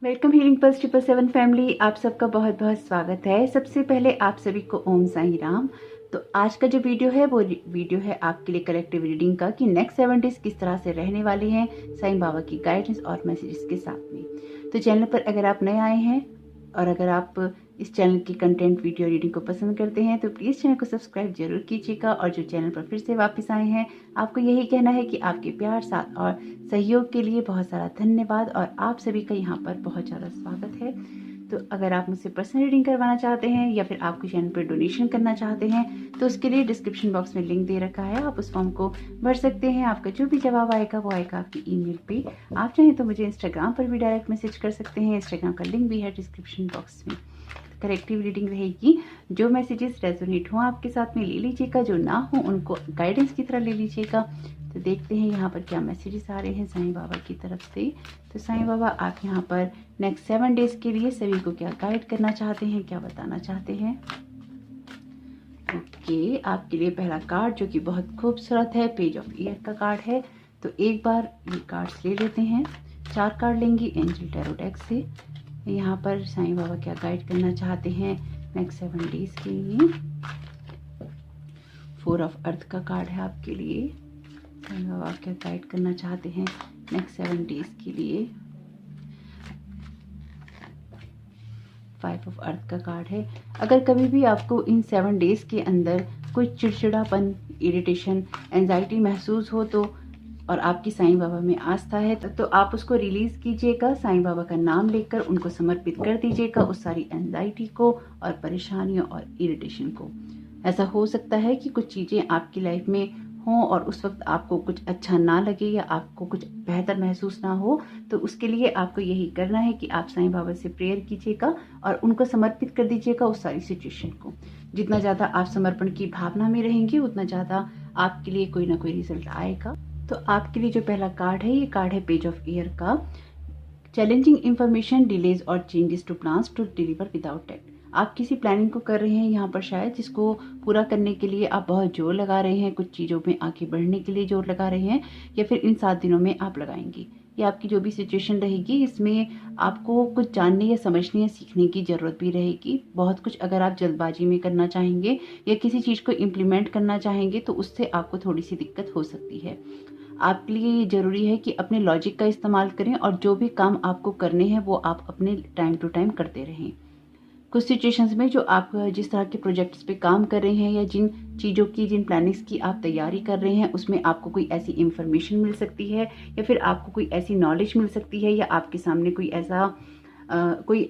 Welcome healing pulse 777 family, आप सबका बहुत बहुत स्वागत है। सबसे पहले आप सभी को ओम साई राम। तो आज का जो वीडियो है वो वीडियो है आपके लिए कलेक्टिव रीडिंग का कि नेक्स्ट 7 डेज किस तरह से रहने वाले हैं साईं बाबा की गाइडेंस और मैसेजेस के साथ में। तो चैनल पर अगर आप नए आए हैं और अगर आप इस चैनल की कंटेंट वीडियो रीडिंग को पसंद करते हैं तो प्लीज़ चैनल को सब्सक्राइब जरूर कीजिएगा। और जो चैनल पर फिर से वापस आए हैं, आपको यही कहना है कि आपके प्यार, साथ और सहयोग के लिए बहुत सारा धन्यवाद और आप सभी का यहाँ पर बहुत ज़्यादा स्वागत है। तो अगर आप मुझसे पर्सनल रीडिंग करवाना चाहते हैं या फिर आपके चैनल पर डोनेशन करना चाहते हैं तो उसके लिए डिस्क्रिप्शन बॉक्स में लिंक दे रखा है, आप उस फॉर्म को भर सकते हैं। आपका जो भी जवाब आएगा वो आएगा आपकी ईमेल पे। आप चाहें तो मुझे इंस्टाग्राम पर भी डायरेक्ट मैसेज कर सकते हैं, इंस्टाग्राम का लिंक भी है डिस्क्रिप्शन बॉक्स में। कलेक्टिव रीडिंग रहेगी, जो मैसेजेस रेजोनेट हो आपके साथ में ले लीजिएगा, जो ना हो उनको गाइडेंस की तरह ले लीजिएगा। तो देखते हैं यहाँ पर क्या मैसेजेस आ रहे हैं साईं बाबा की तरफ से। तो साईं बाबा आप यहाँ पर नेक्स्ट 7 डेज के लिए सभी को क्या गाइड करना चाहते हैं, क्या बताना चाहते हैं। ओके, आपके लिए पहला कार्ड जो कि बहुत खूबसूरत है, पेज ऑफ ईयर का कार्ड है। तो एक बार ये कार्ड्स ले लेते हैं। 4 कार्ड लेंगे एंजल टैरो डेक से। यहाँ पर साईं बाबा क्या गाइड करना चाहते हैं नेक्स्ट 7 डेज के लिए। 4 ऑफ अर्थ का कार्ड है आपके लिए। साईं बाबा क्या गाइड करना चाहते हैं नेक्स्ट 7 डेज के लिए। 5 ऑफ अर्थ का कार्ड है। अगर कभी भी आपको इन 7 डेज के अंदर कोई चिड़चिड़ापन, इरिटेशन, एंजाइटी महसूस हो तो और आपकी साईं बाबा में आस्था है तो आप उसको रिलीज कीजिएगा। साईं बाबा का नाम लेकर उनको समर्पित कर दीजिएगा उस सारी एंजाइटी को और परेशानियों और इरिटेशन को। ऐसा हो सकता है कि कुछ चीज़ें आपकी लाइफ में हों और उस वक्त आपको कुछ अच्छा ना लगे या आपको कुछ बेहतर महसूस ना हो, तो उसके लिए आपको यही करना है कि आप साईं बाबा से प्रेयर कीजिएगा और उनको समर्पित कर दीजिएगा उस सारी सिचुएशन को। जितना ज़्यादा आप समर्पण की भावना में रहेंगे उतना ज़्यादा आपके लिए कोई ना कोई रिजल्ट आएगा। तो आपके लिए जो पहला कार्ड है, ये कार्ड है पेज ऑफ ईयर का। चैलेंजिंग इंफॉर्मेशन, डिलेज और changes to plans to deliver without act. आप किसी प्लानिंग को कर रहे हैं यहाँ पर शायद, जिसको पूरा करने के लिए आप बहुत जोर लगा रहे हैं, कुछ चीज़ों में आगे बढ़ने के लिए जोर लगा रहे हैं या फिर इन 7 दिनों में आप लगाएंगे। ये आपकी जो भी सिचुएशन रहेगी इसमें आपको कुछ जानने या समझने या सीखने की ज़रूरत भी रहेगी। बहुत कुछ अगर आप जल्दबाजी में करना चाहेंगे या किसी चीज़ को इम्प्लीमेंट करना चाहेंगे तो उससे आपको थोड़ी सी दिक्कत हो सकती है। आपके लिए ये ज़रूरी है कि अपने लॉजिक का इस्तेमाल करें और जो भी काम आपको करने हैं वो आप अपने टाइम टू टाइम करते रहें। कुछ सिचुएशंस में जो आप जिस तरह के प्रोजेक्ट्स पे काम कर रहे हैं या जिन चीज़ों की, जिन प्लानिंग्स की आप तैयारी कर रहे हैं उसमें आपको कोई ऐसी इंफॉर्मेशन मिल सकती है या फिर आपको कोई ऐसी नॉलेज मिल सकती है या आपके सामने कोई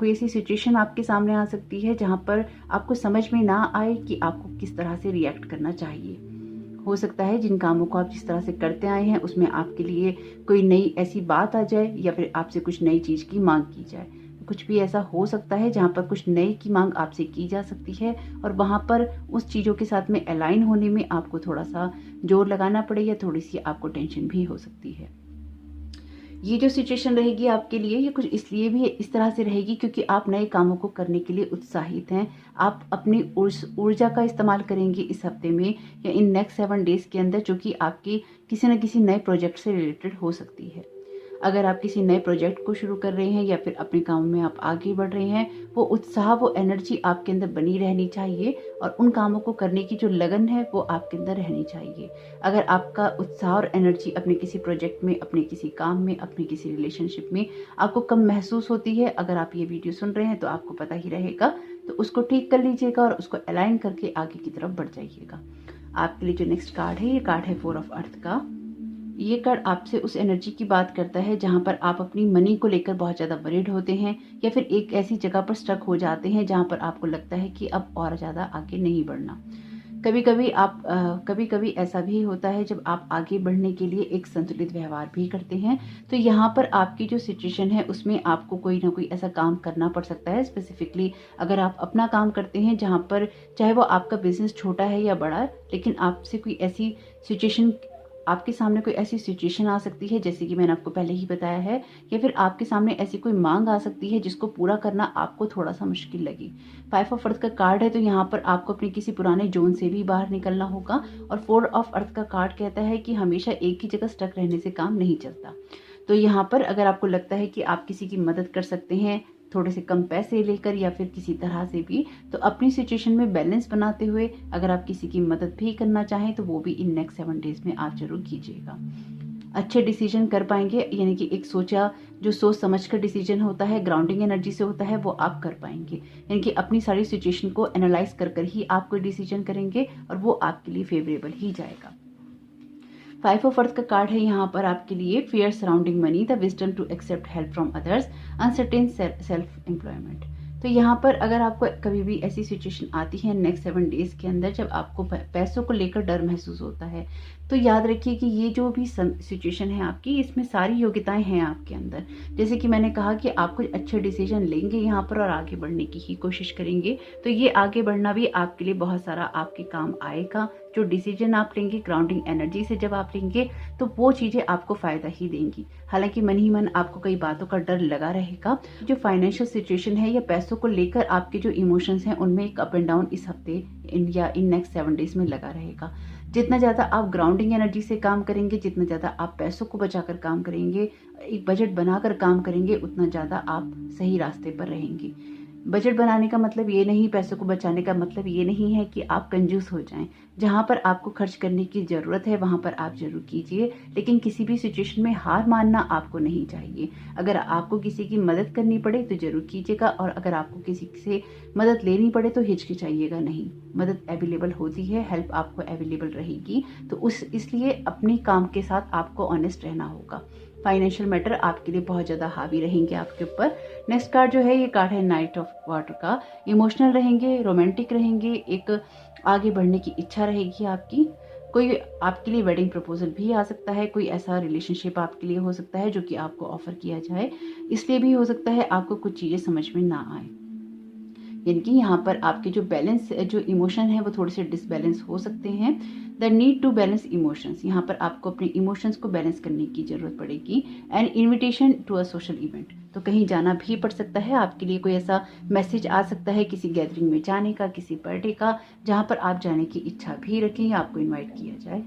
ऐसी सिचुएशन आपके सामने आ सकती है जहाँ पर आपको समझ में ना आए कि आपको किस तरह से रिएक्ट करना चाहिए। हो सकता है जिन कामों को आप जिस तरह से करते आए हैं उसमें आपके लिए कोई नई ऐसी बात आ जाए या फिर आपसे कुछ नई चीज़ की मांग की जाए। कुछ भी ऐसा हो सकता है जहाँ पर कुछ नई की मांग आपसे की जा सकती है और वहाँ पर उस चीज़ों के साथ में अलाइन होने में आपको थोड़ा सा जोर लगाना पड़े या थोड़ी सी आपको टेंशन भी हो सकती है। ये जो सिचुएशन रहेगी आपके लिए, ये कुछ इसलिए भी इस तरह से रहेगी क्योंकि आप नए कामों को करने के लिए उत्साहित हैं। आप अपनी ऊर्जा का इस्तेमाल करेंगे इस हफ्ते में या इन नेक्स्ट 7 डेज के अंदर, जो कि आपकी किसी न किसी नए प्रोजेक्ट से रिलेटेड हो सकती है। अगर आप किसी नए प्रोजेक्ट को शुरू कर रहे हैं या फिर अपने काम में आप आगे बढ़ रहे हैं, वो उत्साह, वो एनर्जी आपके अंदर बनी रहनी चाहिए और उन कामों को करने की जो लगन है वो आपके अंदर रहनी चाहिए। अगर आपका उत्साह और एनर्जी अपने किसी प्रोजेक्ट में, अपने किसी काम में, अपने किसी रिलेशनशिप में आपको कम महसूस होती है, अगर आप ये वीडियो सुन रहे हैं तो आपको पता ही रहेगा, तो उसको ठीक कर लीजिएगा और उसको अलाइन करके आगे की तरफ बढ़ जाइएगा। आपके लिए जो नेक्स्ट कार्ड है, ये कार्ड है 4 ऑफ अर्थ का। ये कार्ड आपसे उस एनर्जी की बात करता है जहाँ पर आप अपनी मनी को लेकर बहुत ज़्यादा वरीड होते हैं या फिर एक ऐसी जगह पर स्टक हो जाते हैं जहाँ पर आपको लगता है कि अब और ज़्यादा आगे नहीं बढ़ना। कभी कभी ऐसा भी होता है जब आप आगे बढ़ने के लिए एक संतुलित व्यवहार भी करते हैं, तो यहाँ पर आपकी जो सिचुएशन है उसमें आपको कोई ना कोई ऐसा काम करना पड़ सकता है। स्पेसिफिकली अगर आप अपना काम करते हैं जहाँ पर चाहे वो आपका बिजनेस छोटा है या बड़ा, लेकिन आपसे कोई ऐसी सिचुएशन, आपके सामने कोई ऐसी सिचुएशन आ सकती है जैसे कि मैंने आपको पहले ही बताया है, या फिर आपके सामने ऐसी कोई मांग आ सकती है जिसको पूरा करना आपको थोड़ा सा मुश्किल लगे। 5 ऑफ अर्थ का कार्ड है, तो यहाँ पर आपको अपने किसी पुराने जोन से भी बाहर निकलना होगा। और 4 ऑफ अर्थ का कार्ड कहता है कि हमेशा एक ही जगह स्टक रहने से काम नहीं चलता। तो यहाँ पर अगर आपको लगता है कि आप किसी की मदद कर सकते हैं थोड़े से कम पैसे लेकर या फिर किसी तरह से भी, तो अपनी सिचुएशन में बैलेंस बनाते हुए अगर आप किसी की मदद भी करना चाहें तो वो भी इन नेक्स्ट 7 डेज में आप जरूर कीजिएगा। अच्छे डिसीजन कर पाएंगे, यानी कि एक जो सोच समझ कर डिसीजन होता है, ग्राउंडिंग एनर्जी से होता है, वो आप कर पाएंगे। यानी कि अपनी सारी सिचुएशन को एनालाइज कर ही आप कोई डिसीजन करेंगे और वो आपके लिए फेवरेबल ही जाएगा। 5 ऑफ अर्थ का कार्ड है यहाँ पर आपके लिए, fear surrounding money, the wisdom to accept help from others, uncertain self employment. तो यहाँ पर अगर आपको कभी भी ऐसी सिचुएशन आती है नेक्स्ट 7 डेज के अंदर जब आपको पैसों को लेकर डर महसूस होता है, तो याद रखिए कि ये जो भी सिचुएशन है आपकी, इसमें सारी योग्यताएं हैं आपके अंदर। जैसे कि मैंने कहा कि आप कुछ अच्छे डिसीजन लेंगे यहाँ पर और आगे बढ़ने की ही कोशिश करेंगे, तो ये आगे बढ़ना भी आपके लिए बहुत सारा आपके काम आएगा। जो डिसीजन आप लेंगे ग्राउंडिंग एनर्जी से जब आप लेंगे तो वो चीज़ें आपको फ़ायदा ही देंगी। हालांकि मन ही मन आपको कई बातों का डर लगा रहेगा। जो फाइनेंशियल सिचुएशन है या पैसों को लेकर आपके जो इमोशंस हैं उनमें एक अप एंड डाउन इस हफ्ते इन नेक्स्ट 7 डेज में लगा रहेगा। जितना ज़्यादा आप ग्राउंडिंग एनर्जी से काम करेंगे, जितना ज़्यादा आप पैसों को बचाकर काम करेंगे, एक बजट बनाकर काम करेंगे, उतना ज़्यादा आप सही रास्ते पर रहेंगे। बजट बनाने का मतलब ये नहीं, पैसों को बचाने का मतलब ये नहीं है कि आप कंजूस हो जाएं। जहां पर आपको खर्च करने की ज़रूरत है वहां पर आप जरूर कीजिए, लेकिन किसी भी सिचुएशन में हार मानना आपको नहीं चाहिए। अगर आपको किसी की मदद करनी पड़े तो जरूर कीजिएगा, और अगर आपको किसी से मदद लेनी पड़े तो हिचकिचाइएगा नहीं। मदद अवेलेबल होती है, हेल्प आपको अवेलेबल रहेगी, तो इसलिए अपने काम के साथ आपको ऑनेस्ट रहना होगा। फाइनेंशियल मैटर आपके लिए बहुत ज़्यादा हावी रहेंगे आपके ऊपर। नेक्स्ट कार्ड जो है ये कार्ड है नाइट ऑफ वाटर का। इमोशनल रहेंगे, रोमांटिक रहेंगे, एक आगे बढ़ने की इच्छा रहेगी आपकी। कोई आपके लिए वेडिंग प्रपोजल भी आ सकता है, कोई ऐसा रिलेशनशिप आपके लिए हो सकता है जो कि आपको ऑफर किया जाए। इसलिए भी हो सकता है आपको कुछ चीज़ें समझ में ना आए, यानी कि यहाँ पर आपके जो इमोशन है वो थोड़े से डिसबैलेंस हो सकते हैं। The need to balance emotions, यहाँ पर आपको अपने इमोशंस को बैलेंस करने की जरूरत पड़ेगी। And invitation to a social event, तो कहीं जाना भी पड़ सकता है आपके लिए। कोई ऐसा मैसेज आ सकता है किसी गैदरिंग में जाने का, किसी बर्थडे का, जहाँ पर आप जाने की इच्छा भी रखें या आपको इन्वाइट किया जाए।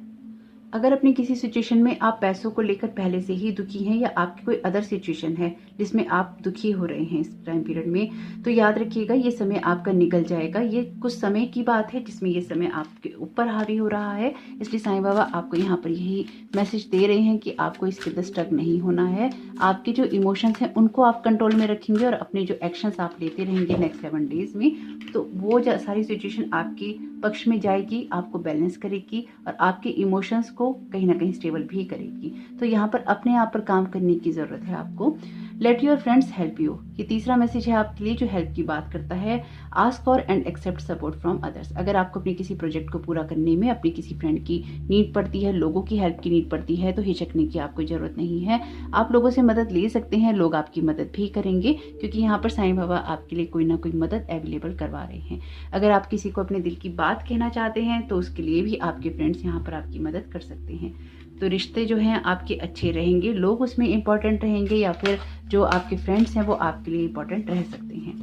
अगर अपनी किसी सिचुएशन में आप पैसों को लेकर पहले से ही दुखी हैं या आपकी कोई अदर सिचुएशन है जिसमें आप दुखी हो रहे हैं इस टाइम पीरियड में, तो याद रखिएगा ये समय आपका निकल जाएगा। ये कुछ समय की बात है जिसमें ये समय आपके ऊपर हावी हो रहा है। इसलिए साईं बाबा आपको यहाँ पर यही मैसेज दे रहे हैं कि आपको इसके अंदर स्टक नहीं होना है। आपके जो इमोशंस हैं उनको आप कंट्रोल में रखेंगे और अपने जो एक्शंस आप लेते रहेंगे नेक्स्ट 7 डेज में, तो वो सारी सिचुएशन आपके पक्ष में जाएगी, आपको बैलेंस करेगी और आपके इमोशंस को कहीं ना कहीं स्टेबल भी करेगी। तो यहाँ पर अपने आप पर काम करने की जरूरत है आपको। Let your friends help you, ये तीसरा मैसेज है आपके लिए जो हेल्प की बात करता है। Ask for and accept support from others, अगर आपको अपने किसी प्रोजेक्ट को पूरा करने में अपनी किसी फ्रेंड की नीड पड़ती है, लोगों की हेल्प की नीड पड़ती है, तो हिचकने की आपको जरूरत नहीं है। आप लोगों से मदद ले सकते हैं, लोग आपकी मदद भी करेंगे, क्योंकि यहाँ पर साईं बाबा आपके लिए कोई ना कोई मदद अवेलेबल करवा रहे हैं। अगर आप किसी को अपने दिल की बात कहना चाहते हैं तो उसके लिए भी आपके फ्रेंड्स यहाँ पर आपकी मदद कर सकते हैं। तो रिश्ते जो हैं आपके अच्छे रहेंगे, लोग उसमें इंपॉर्टेंट रहेंगे या फिर जो आपके फ्रेंड्स हैं वो आपके लिए इंपॉर्टेंट रह सकते हैं।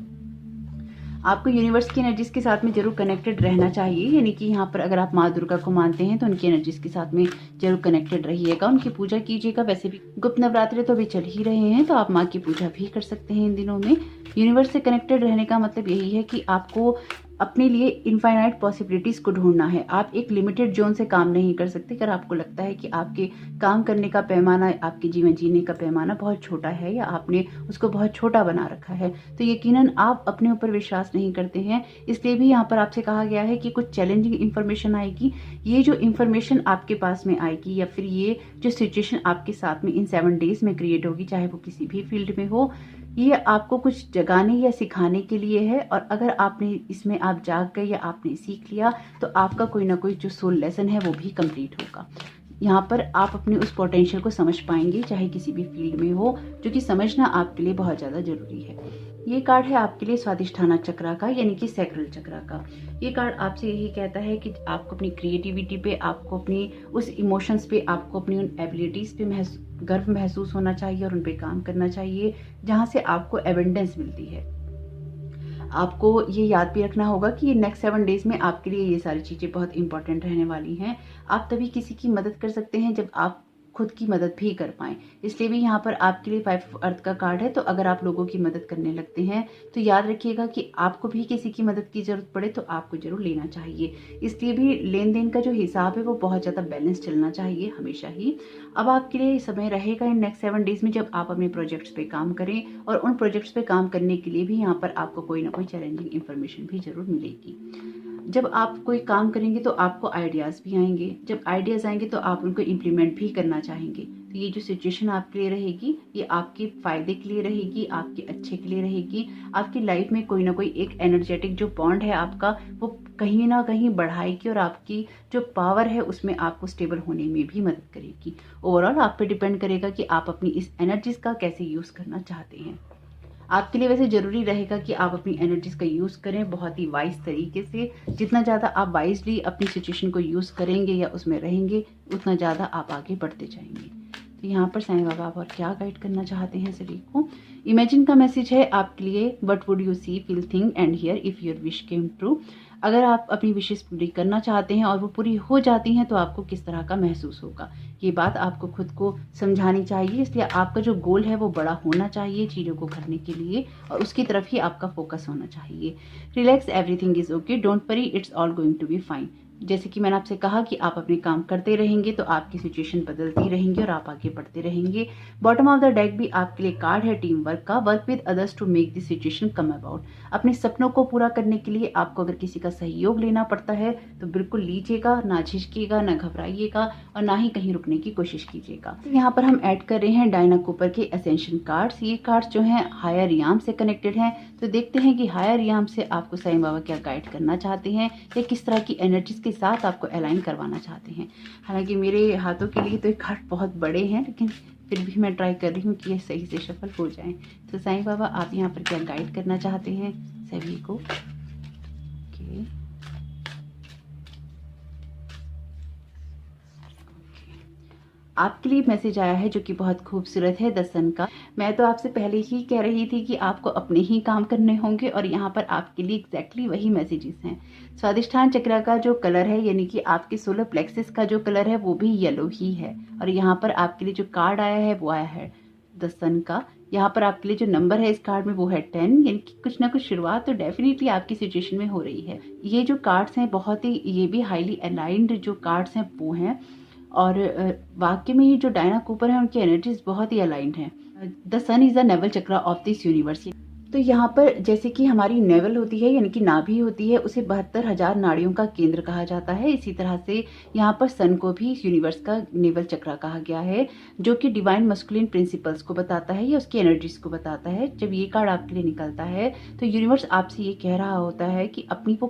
आपको यूनिवर्स की एनर्जीज के साथ में जरूर कनेक्टेड रहना चाहिए, यानी कि यहाँ पर अगर आप माँ दुर्गा को मानते हैं तो उनकी एनर्जीज के साथ में जरूर कनेक्टेड रहिएगा, उनकी पूजा कीजिएगा। वैसे भी गुप्त नवरात्रि तो अभी चल ही रहे हैं, तो आप माँ की पूजा भी कर सकते हैं इन दिनों में। यूनिवर्स से कनेक्टेड रहने का मतलब यही है कि आपको अपने लिए इनफाइनाइट पॉसिबिलिटीज़ को ढूंढना है। आप एक लिमिटेड जोन से काम नहीं कर सकते। अगर आपको लगता है कि आपके काम करने का पैमाना, आपके जीवन जीने का पैमाना बहुत छोटा है या आपने उसको बहुत छोटा बना रखा है, तो यकीनन आप अपने ऊपर विश्वास नहीं करते हैं। इसलिए भी यहाँ पर आपसे कहा गया है कि कुछ चैलेंजिंग इन्फॉर्मेशन आएगी। ये जो इन्फॉर्मेशन आपके पास में आएगी या फिर ये जो सिचुएशन आपके साथ में इन 7 डेज में क्रिएट होगी, चाहे वो किसी भी फील्ड में हो, ये आपको कुछ जगाने या सिखाने के लिए है। और अगर आपने इसमें आप जाग गए या आपने सीख लिया तो आपका कोई ना कोई जो सोल लेसन है वो भी कंप्लीट होगा। यहाँ पर आप अपने उस पोटेंशियल को समझ पाएंगे, चाहे किसी भी फील्ड में हो, जो कि समझना आपके लिए बहुत ज़्यादा जरूरी है। ये कार्ड है आपके लिए स्वादिष्ठाना चक्रा का, यानी कि सैक्रल चक्रा का। ये कार्ड आपसे यही कहता है कि आपको अपनी क्रिएटिविटी पे, आपको अपनी उस इमोशंस पे, आपको अपनी उन एबिलिटीज़ पे गर्व महसूस होना चाहिए और उन पे काम करना चाहिए, जहाँ से आपको एबंडेंस मिलती है। आपको ये याद भी रखना होगा कि ये नेक्स्ट 7 डेज में आपके लिए ये सारी चीज़ें बहुत इंपॉर्टेंट रहने वाली हैं। आप तभी किसी की मदद कर सकते हैं जब आप खुद की मदद भी कर पाएँ। इसलिए भी यहाँ पर आपके लिए 5 ऑफ अर्थ का कार्ड है। तो अगर आप लोगों की मदद करने लगते हैं तो याद रखिएगा कि आपको भी किसी की मदद की ज़रूरत पड़े तो आपको ज़रूर लेना चाहिए। इसलिए भी लेन-देन का जो हिसाब है वो बहुत ज़्यादा बैलेंस चलना चाहिए हमेशा ही। अब आपके लिए समय रहेगा इन नेक्स्ट 7 डेज़ में जब आप अपने प्रोजेक्ट्स पे काम करें, और उन प्रोजेक्ट्स पे काम करने के लिए भी यहाँ पर आपको कोई ना कोई चैलेंजिंग इन्फॉर्मेशन भी ज़रूर मिलेगी। जब आप कोई काम करेंगे तो आपको आइडियाज़ भी आएंगे, जब आइडियाज़ आएंगे तो आप उनको इम्प्लीमेंट भी करना चाहेंगे। तो ये जो सिचुएशन आपके लिए रहेगी ये आपके फ़ायदे के लिए रहेगी, आपके अच्छे के लिए रहेगी। आपकी लाइफ में कोई ना कोई एक एनर्जेटिक जो बॉन्ड है आपका वो कहीं ना कहीं बढ़ाएगी और आपकी जो पावर है उसमें आपको स्टेबल होने में भी मदद करेगी। ओवरऑल आप पे डिपेंड करेगा कि आप अपनी इस एनर्जीज का कैसे यूज़ करना चाहते हैं। आपके लिए वैसे ज़रूरी रहेगा कि आप अपनी एनर्जीज का यूज़ करें बहुत ही वाइज तरीके से। जितना ज़्यादा आप वाइजली अपनी सिचुएशन को यूज़ करेंगे या उसमें रहेंगे उतना ज़्यादा आप आगे बढ़ते जाएंगे। तो यहाँ पर साईं बाबा आप और क्या गाइड करना चाहते हैं सभी को। इमेजिन का मैसेज है आपके लिए, what would you see, feel, think and hear if your wish came true. अगर आप अपनी विशेष पूरी करना चाहते हैं और वो पूरी हो जाती हैं तो आपको किस तरह का महसूस होगा, ये बात आपको खुद को समझानी चाहिए। इसलिए आपका जो गोल है वो बड़ा होना चाहिए चीज़ों को करने के लिए, और उसकी तरफ ही आपका फोकस होना चाहिए। Relax, everything is okay, don't worry, it's all going to be fine. जैसे कि मैंने आपसे कहा कि आप अपने काम करते रहेंगे तो आपकी सिचुएशन बदलती रहेंगी और आप आगे बढ़ते रहेंगे। बॉटम ऑफ द डेक भी आपके लिए कार्ड है टीम वर्क का, work with others to make this situation come about. अपने सपनों को पूरा करने के लिए आपको अगर किसी का सहयोग लेना पड़ता है तो बिल्कुल लीजिएगा, ना झिझकिएगा, ना घबराइएगा और ना ही कहीं रुकने की कोशिश कीजिएगा। तो यहाँ पर हम ऐड कर रहे हैं डायना कूपर के असेंशन कार्ड्स। ये कार्ड्स जो हैं हायर याम से कनेक्टेड हैं। तो देखते हैं कि हायर याम से आपको साईं बाबा क्या गाइड करना चाहते हैं या किस तरह की एनर्जीज के साथ आपको अलाइन करवाना चाहते हैं। हालांकि मेरे हाथों के लिए तो ये कार्ड बहुत बड़े हैं, लेकिन फिर भी मैं ट्राई कर रही हूँ कि ये सही से सफल हो जाएं। तो साईं बाबा आप यहाँ पर क्या गाइड करना चाहते हैं सभी को। ओके, आपके लिए मैसेज आया है जो कि बहुत खूबसूरत है, द सन का। मैं तो आपसे पहले ही कह रही थी कि आपको अपने ही काम करने होंगे और यहाँ पर आपके लिए एग्जैक्टली वही मैसेजेस हैं। स्वादिष्ठान चक्र का जो कलर है यानी कि आपके सोलर प्लेक्सिस का जो कलर है वो भी येलो ही है। और यहाँ पर आपके लिए जो कार्ड आया है वो आया है द सन का। यहाँ पर आपके लिए जो नंबर है इस कार्ड में वो है 10, यानी कि कुछ ना कुछ शुरुआत तो डेफिनेटली आपकी सिचुएशन में हो रही है। ये जो कार्ड्स हैं बहुत ही, ये भी हाईली अलाइंड जो कार्ड्स हैं वो हैं, और वाकई में ये जो डायना कूपर है उनकी एनर्जीज बहुत ही अलाइंड हैं। The sun is the navel chakra of this universe. तो यहाँ पर जैसे कि हमारी नेवल होती है यानी कि नाभि होती है, उसे 72,000 नाड़ियों का केंद्र कहा जाता है। इसी तरह से यहाँ पर सन को भी यूनिवर्स का नेवल चक्र कहा गया है, जो कि डिवाइन मस्कुलिन प्रिंसिपल्स को बताता है या उसकी एनर्जीज को बताता है। जब ये कार्ड आपके लिए निकलता है तो यूनिवर्स आपसे ये कह रहा होता है कि अपनी वो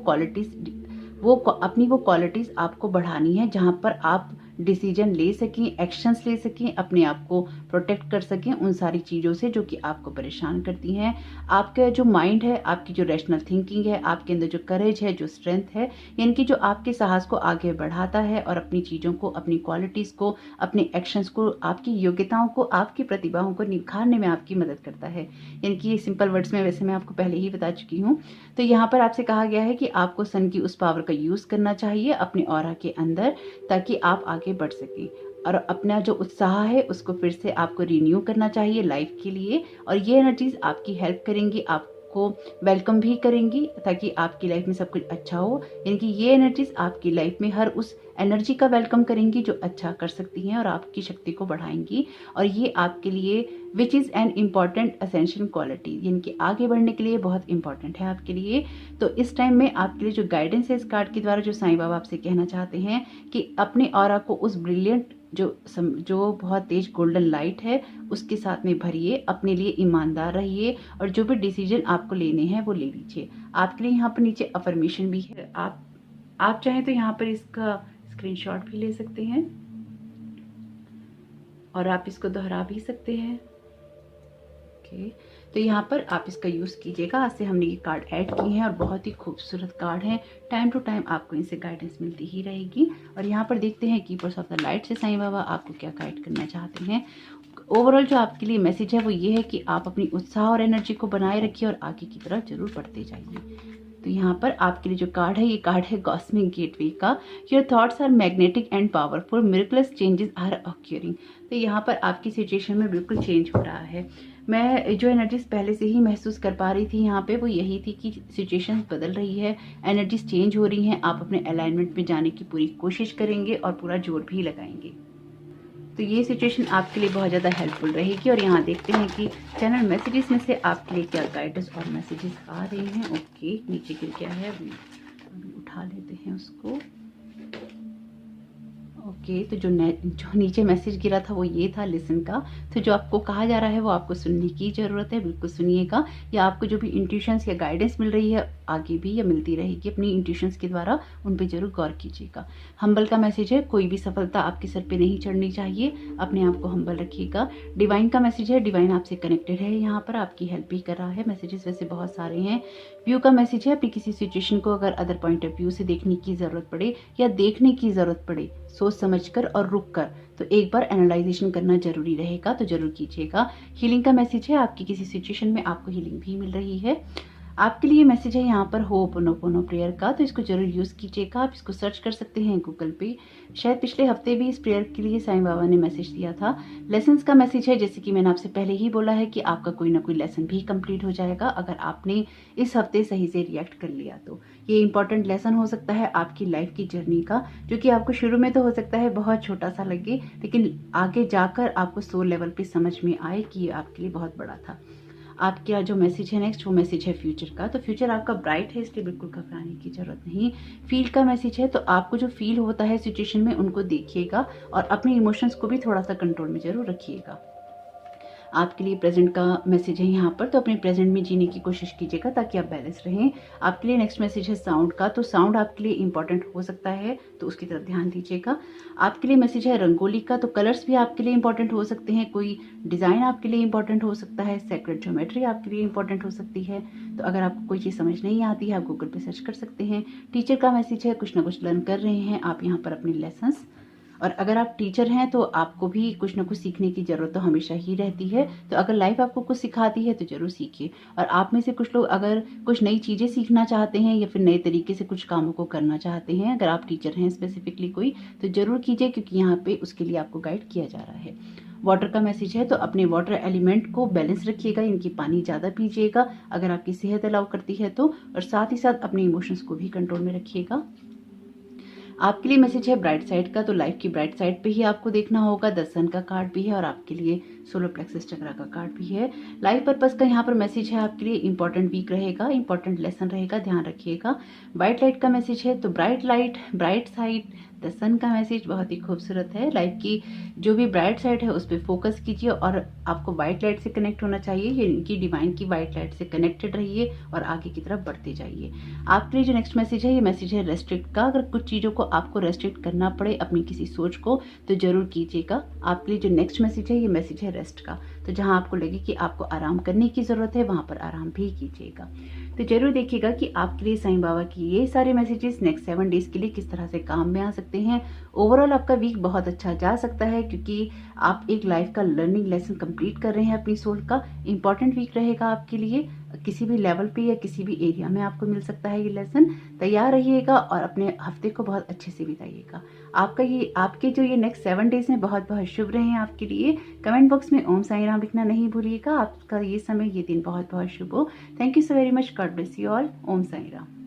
क्वालिटीज आपको बढ़ानी है जहाँ पर आप डिसीजन ले सकें, एक्शंस ले सकें, अपने आप को प्रोटेक्ट कर सकें उन सारी चीज़ों से जो कि आपको परेशान करती हैं। आपका जो माइंड है, आपकी जो रैशनल थिंकिंग है, आपके अंदर जो करेज है, जो स्ट्रेंथ है, यानी कि जो आपके साहस को आगे बढ़ाता है और अपनी चीज़ों को, अपनी क्वालिटीज़ को, अपने एक्शंस को, आपकी योग्यताओं को, आपकी प्रतिभाओं को निखारने में आपकी मदद करता है। यानी कि सिंपल वर्ड्स में वैसे मैं आपको पहले ही बता चुकी हूँ। तो यहाँ पर आपसे कहा गया है कि आपको सन की उस पावर का यूज़ करना चाहिए अपने ऑरा के अंदर, ताकि आप आगे बढ़ सकें। और अपना जो उत्साह है उसको फिर से आपको रिन्यू करना चाहिए लाइफ के लिए, और ये एनर्जीज आपकी हेल्प करेंगी, आपको वेलकम भी करेंगी ताकि आपकी लाइफ में सब कुछ अच्छा हो। यानी कि ये एनर्जीज आपकी लाइफ में हर उस एनर्जी का वेलकम करेंगी जो अच्छा कर सकती हैं और आपकी शक्ति को बढ़ाएंगी। और ये आपके लिए which is an important essential quality, यानी कि आगे बढ़ने के लिए बहुत इंपॉर्टेंट है आपके लिए। तो इस टाइम में आपके लिए जो गाइडेंस है इस कार्ड के द्वारा, जो साईं बाबा आपसे कहना चाहते हैं कि अपने ऑरा को उस ब्रिलियंट जो बहुत तेज गोल्डन लाइट है उसके साथ में भरिए, अपने लिए ईमानदार रहिए और जो भी डिसीजन आपको लेने हैं वो ले लीजिए। आपके लिए यहाँ पर नीचे अफर्मेशन भी है, आप चाहें तो यहाँ पर इसका स्क्रीनशॉट भी ले सकते हैं और आप इसको दोहरा भी सकते हैं। ओके, तो यहाँ पर आप इसका यूज़ कीजिएगा। आज से हमने ये कार्ड ऐड किए हैं और बहुत ही खूबसूरत कार्ड हैं। टाइम टू टाइम आपको इनसे गाइडेंस मिलती ही रहेगी। और यहाँ पर देखते हैं कीपर्स ऑफ द लाइट से साईं बाबा आपको क्या गाइड करना चाहते हैं। ओवरऑल जो आपके लिए मैसेज है वो ये है कि आप अपनी उत्साह और एनर्जी को बनाए रखिए और आगे की तरफ जरूर बढ़ते जाइए। तो यहाँ पर आपके लिए जो कार्ड है, ये कार्ड है कॉस्मिक गेटवे का। Your thoughts are magnetic and powerful, miraculous changes are occurring. तो यहाँ पर आपकी सिचुएशन में बिल्कुल चेंज हो रहा है। मैं जो एनर्जीज पहले से ही महसूस कर पा रही थी यहाँ पे, वो यही थी कि सिचुएशंस बदल रही है, एनर्जीज चेंज हो रही हैं। आप अपने अलाइनमेंट में जाने की पूरी कोशिश करेंगे और पूरा जोर भी लगाएंगे। तो ये सिचुएशन आपके लिए बहुत ज़्यादा हेल्पफुल रहेगी। और यहाँ देखते हैं कि चैनल मैसेजेस में से आपके लिए क्या गाइडेंस और मैसेजेस आ रहे हैं। ओके, नीचे गिर गया है, अभी उठा लेते हैं उसको। ओके, तो जो नीचे मैसेज गिरा था वो ये था लिसन का। तो जो आपको कहा जा रहा है वो आपको सुनने की ज़रूरत है, बिल्कुल सुनिएगा। या आपको जो भी इंट्यूशंस या गाइडेंस मिल रही है आगे भी या मिलती रहेगी अपनी इंट्यूशंस के द्वारा, उन पे जरूर गौर कीजिएगा। हम्बल का मैसेज है, कोई भी सफलता आपके सर पे नहीं चढ़नी चाहिए, अपने आप को हम्बल रखिएगा। डिवाइन का मैसेज है, डिवाइन आपसे कनेक्टेड है, यहाँ पर आपकी हेल्प भी कर रहा है। मैसेजेस वैसे बहुत सारे हैं। व्यू का मैसेज है, अपनी किसी सिचुएशन को अगर अदर पॉइंट ऑफ व्यू से देखने की ज़रूरत पड़े या देखने की ज़रूरत पड़े, सोच समझकर और रुक कर, तो एक बार एनालाइजेशन करना जरूरी रहेगा, तो जरूर कीजिएगा। हीलिंग का मैसेज है, आपकी किसी सिचुएशन में आपको हीलिंग भी मिल रही है। आपके लिए मैसेज है यहाँ पर होपोनोपोनो प्रेयर का, तो इसको जरूर यूज़ कीजिएगा। आप इसको सर्च कर सकते हैं गूगल पे। शायद पिछले हफ्ते भी इस प्रेयर के लिए साईं बाबा ने मैसेज दिया था। लेसन्स का मैसेज है, जैसे कि मैंने आपसे पहले ही बोला है कि आपका कोई ना कोई लेसन भी कंप्लीट हो जाएगा अगर आपने इस हफ्ते सही से रिएक्ट कर लिया। तो ये इंपॉर्टेंट लेसन हो सकता है आपकी लाइफ की जर्नी का, जो कि आपको शुरू में तो हो सकता है बहुत छोटा सा लगे, लेकिन आगे जाकर आपको सोल लेवल पे समझ में आए कि ये आपके लिए बहुत बड़ा था। आपका जो मैसेज है नेक्स्ट, वो मैसेज है फ्यूचर का। तो फ्यूचर आपका ब्राइट है, इसलिए बिल्कुल घबराने की जरूरत नहीं। फील का मैसेज है, तो आपको जो फील होता है सिचुएशन में उनको देखिएगा और अपने इमोशंस को भी थोड़ा सा कंट्रोल में जरूर रखिएगा। आपके लिए प्रेजेंट का मैसेज है यहाँ पर, तो अपने प्रेजेंट में जीने की कोशिश कीजिएगा ताकि आप बैलेंस रहें। आपके लिए नेक्स्ट मैसेज है साउंड का, तो साउंड आपके लिए इंपॉर्टेंट हो सकता है, तो उसकी तरफ ध्यान दीजिएगा। आपके लिए मैसेज है रंगोली का, तो कलर्स भी आपके लिए इंपॉर्टेंट हो सकते हैं, कोई डिज़ाइन आपके लिए इंपॉर्टेंट हो सकता है, सेक्रेट ज्योमेट्री आपके लिए इंपॉर्टेंट हो सकती है। तो अगर आपको कोई चीज़ समझ नहीं आती है, आप गूगल पे सर्च कर सकते हैं। टीचर का मैसेज है, कुछ ना कुछ लर्न कर रहे हैं आप यहाँ पर अपने लेसन्स, और अगर आप टीचर हैं तो आपको भी कुछ ना कुछ सीखने की ज़रूरत तो हमेशा ही रहती है। तो अगर लाइफ आपको कुछ सिखाती है तो ज़रूर सीखिए। और आप में से कुछ लोग अगर कुछ नई चीज़ें सीखना चाहते हैं या फिर नए तरीके से कुछ कामों को करना चाहते हैं, अगर आप टीचर हैं स्पेसिफिकली कोई, तो ज़रूर कीजिए, क्योंकि यहाँ पे उसके लिए आपको गाइड किया जा रहा है। वाटर का मैसेज है, तो अपने वाटर एलिमेंट को बैलेंस रखिएगा, इनकी पानी ज़्यादा पीजिएगा अगर आपकी सेहत अलाउ करती है तो, और साथ ही साथ अपने इमोशंस को भी कंट्रोल में रखिएगा। आपके लिए मैसेज है ब्राइट साइड का, तो लाइफ की ब्राइट साइड पे ही आपको देखना होगा। द सन का कार्ड भी है और आपके लिए सोलर प्लेक्सस चक्रा का कार्ड भी है। लाइफ पर्पस का यहाँ पर मैसेज है, आपके लिए इंपॉर्टेंट वीक रहेगा, इंपॉर्टेंट लेसन रहेगा, ध्यान रखिएगा। ब्राइट लाइट का मैसेज है, तो bright light, bright side, the sun का मैसेज बहुत ही खूबसूरत है। लाइफ की जो भी ब्राइट साइड है उस पर फोकस कीजिए और आपको वाइट लाइट से कनेक्ट होना चाहिए, ये इनकी डिवाइन की वाइट लाइट से कनेक्टेड रहिए और आगे की तरफ बढ़ते जाइए। आपके लिए जो नेक्स्ट मैसेज है, ये मैसेज है रेस्ट्रिक्ट का। अगर कुछ चीज़ों को आपको रेस्ट्रिक्ट करना पड़े अपनी किसी सोच को, तो जरूर कीजिएगा। आपके लिए जो नेक्स्ट मैसेज है, ये मैसेज है रेस्ट का। तो जहां आपको लगे कि आपको आराम करने की ज़रूरत है, वहां पर आराम भी कीजिएगा। तो जरूर देखिएगा कि आपके लिए साईं बाबा की ये सारे मैसेजेस नेक्स्ट 7 डेज के लिए किस तरह से काम में आ सकते हैं। ओवरऑल आपका वीक बहुत अच्छा जा सकता है, क्योंकि आप एक लाइफ का लर्निंग लेसन कंप्लीट कर रहे हैं अपनी सोल का। इंपॉर्टेंट वीक रहेगा आपके लिए, किसी भी लेवल पे या किसी भी एरिया में आपको मिल सकता है ये लेसन। तैयार रहिएगा और अपने हफ्ते को बहुत अच्छे से बिताइएगा। आपके जो ये नेक्स्ट 7 डेज में बहुत बहुत शुभ रहे हैं आपके लिए। कमेंट बॉक्स में ओम साईं राम लिखना नहीं भूलिएगा। आपका ये समय, ये दिन बहुत बहुत शुभ हो। Thank you so very much. God bless you all. Om Sai Ram.